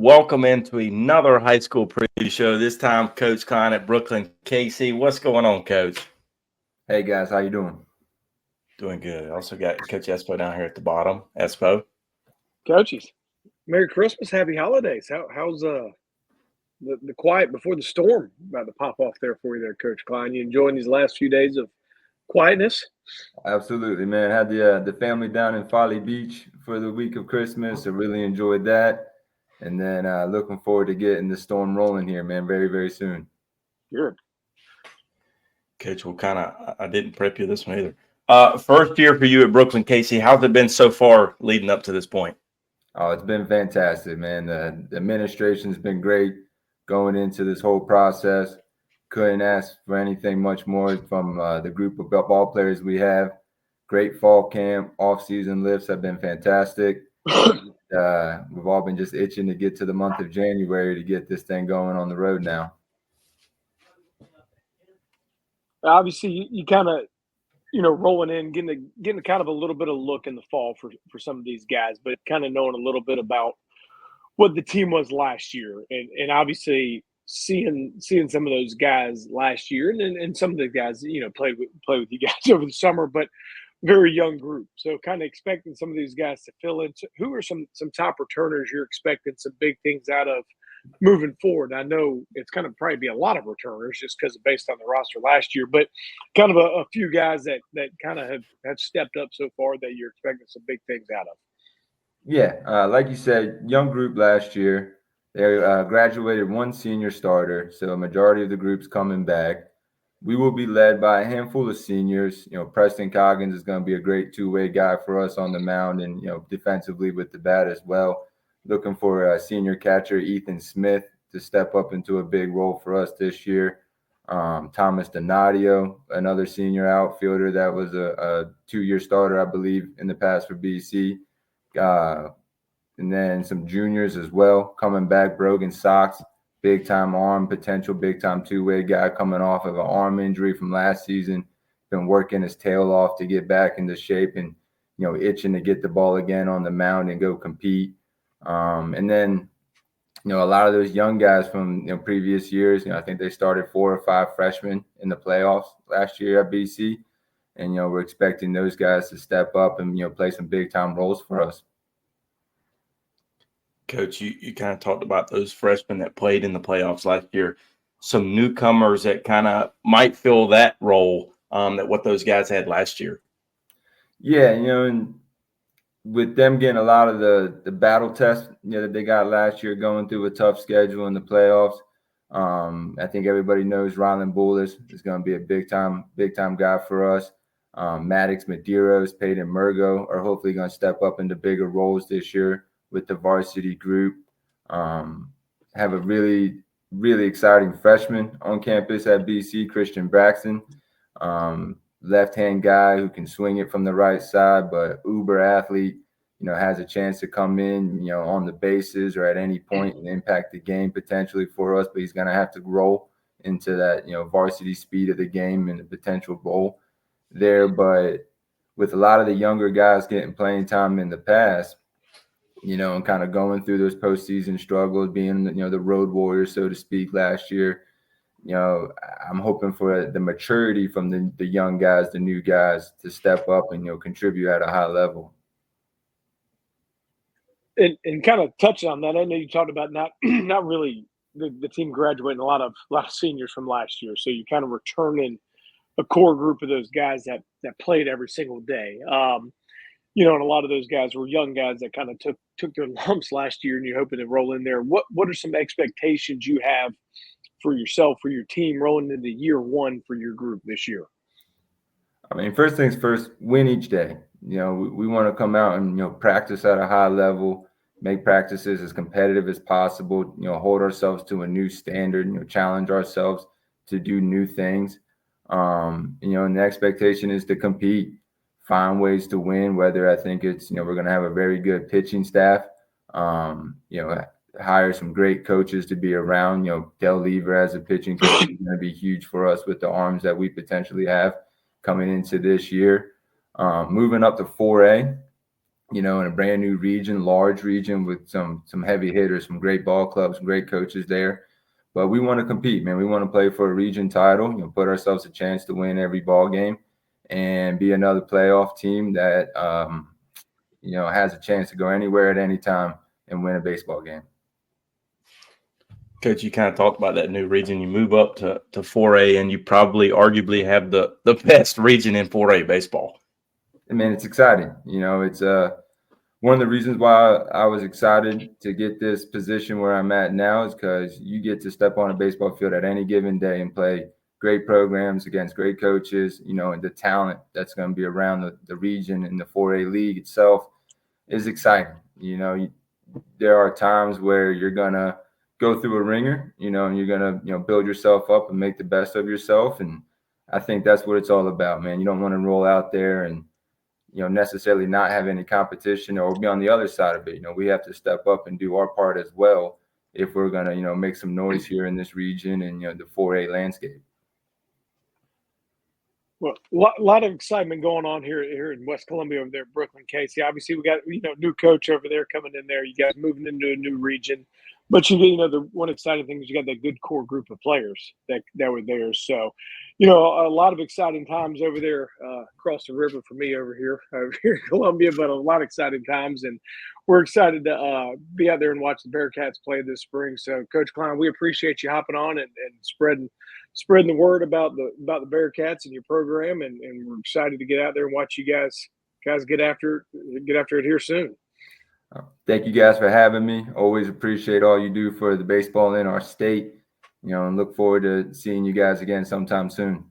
Welcome into another high school preview show. This time, Coach Kline at Brookland, Cayce. What's going on, Coach? Hey guys, how you doing? Doing good. Also got Coach Espo down here at the bottom. Espo. Coaches, Merry Christmas, Happy Holidays. How's the quiet before the storm about to pop off there for you there, Coach Kline? You enjoying these last few days of quietness? Absolutely, man. Had the family down in Folly Beach for the week of Christmas. I really enjoyed that, and then looking forward to getting the storm rolling here, man. Very, very soon. Good. Coach, I didn't prep you this one either. First year for you at Brookland, Cayce. How's it been so far leading up to this point? Oh, it's been fantastic, man. The administration's been great going into this whole process. Couldn't ask for anything much more from the group of ball players we have. Great fall camp, off-season lifts have been fantastic. We've all been just itching to get to the month of January to get this thing going on the road now. Obviously, you kind of, rolling in, getting kind of a little bit of look in the fall for some of these guys, but kind of knowing a little bit about what the team was last year, and obviously seeing some of those guys last year, and some of the guys play with you guys over the summer, but very young group. So kind of expecting some of these guys to fill in. Who are some top returners you're expecting some big things out of moving forward? I know it's going to probably be a lot of returners just because based on the roster last year, but kind of a few guys that kind of have stepped up so far that you're expecting some big things out of. Yeah, like you said, young group last year. They graduated one senior starter, so a majority of the group's coming back. We will be led by a handful of seniors. Preston Coggins is going to be a great two-way guy for us on the mound and, defensively with the bat as well. Looking for a senior catcher, Ethan Smith, to step up into a big role for us this year. Thomas Donadio, another senior outfielder that was a two-year starter, I believe, in the past for BC. And then some juniors as well coming back. Brogan Sox, big-time arm, potential big-time two-way guy coming off of an arm injury from last season. Been working his tail off to get back into shape and, itching to get the ball again on the mound and go compete. And then, a lot of those young guys from previous years, I think they started 4 or 5 freshmen in the playoffs last year at BC. And, we're expecting those guys to step up and, play some big-time roles for us. Coach, you kind of talked about those freshmen that played in the playoffs last year. Some newcomers that kind of might fill that role that what those guys had last year. Yeah, and with them getting a lot of the battle tests, that they got last year, going through a tough schedule in the playoffs. I think everybody knows Rylan Bullis is going to be a big time guy for us. Maddox Medeiros, Peyton Murgo are hopefully going to step up into bigger roles this year with the varsity group. Have a really, really exciting freshman on campus at BC, Christian Braxton. Left-hand guy who can swing it from the right side, but uber athlete, has a chance to come in, on the bases or at any point and impact the game potentially for us, but he's going to have to grow into that, varsity speed of the game and the potential role there. But with a lot of the younger guys getting playing time in the past, and kind of going through those postseason struggles, being, the road warriors, so to speak, last year, I'm hoping for the maturity from the young guys, the new guys, to step up and, contribute at a high level. And kind of touching on that, I know you talked about not really the team graduating a lot of seniors from last year, so you're kind of returning a core group of those guys that played every single day. And a lot of those guys were young guys that kind of took their lumps last year, and you're hoping to roll in there. What are some expectations you have for yourself, for your team, rolling into year one for your group this year? I mean, first things first, win each day. We want to come out and, practice at a high level, make practices as competitive as possible, hold ourselves to a new standard, challenge ourselves to do new things. And the expectation is to compete, find ways to win, whether I think it's, we're going to have a very good pitching staff, hire some great coaches to be around. Del Lever as a pitching coach is going to be huge for us with the arms that we potentially have coming into this year. Moving up to 4A, in a brand new region, large region with some heavy hitters, some great ball clubs, some great coaches there. But we want to compete, man. We want to play for a region title, put ourselves a chance to win every ball game and be another playoff team that, has a chance to go anywhere at any time and win a baseball game. Coach, you kind of talked about that new region. You move up to 4A, and you probably arguably have the best region in 4A baseball. I mean, it's exciting. It's one of the reasons why I was excited to get this position where I'm at now is because you get to step on a baseball field at any given day and play great programs against great coaches, and the talent that's going to be around the region and the 4A league itself is exciting. There are times where you're going to go through a ringer, and you're going to, build yourself up and make the best of yourself. And I think that's what it's all about, man. You don't want to roll out there and, necessarily not have any competition or be on the other side of it. We have to step up and do our part as well if we're going to, make some noise here in this region and, the 4A landscape. Well, a lot of excitement going on here in West Columbia over there at Brookland, Cayce. Obviously, we got new coach over there coming in there. You guys moving into a new region, but the one exciting thing is you got that good core group of players that were there. So, a lot of exciting times over there across the river for me over here in Columbia, but a lot of exciting times, and we're excited to be out there and watch the Bearcats play this spring. So, Coach Kline, we appreciate you hopping on and spreading the word about the Bearcats and your program, and we're excited to get out there and watch you guys get after it here soon. Thank you guys for having me. Always appreciate all you do for the baseball in our state, and look forward to seeing you guys again sometime soon.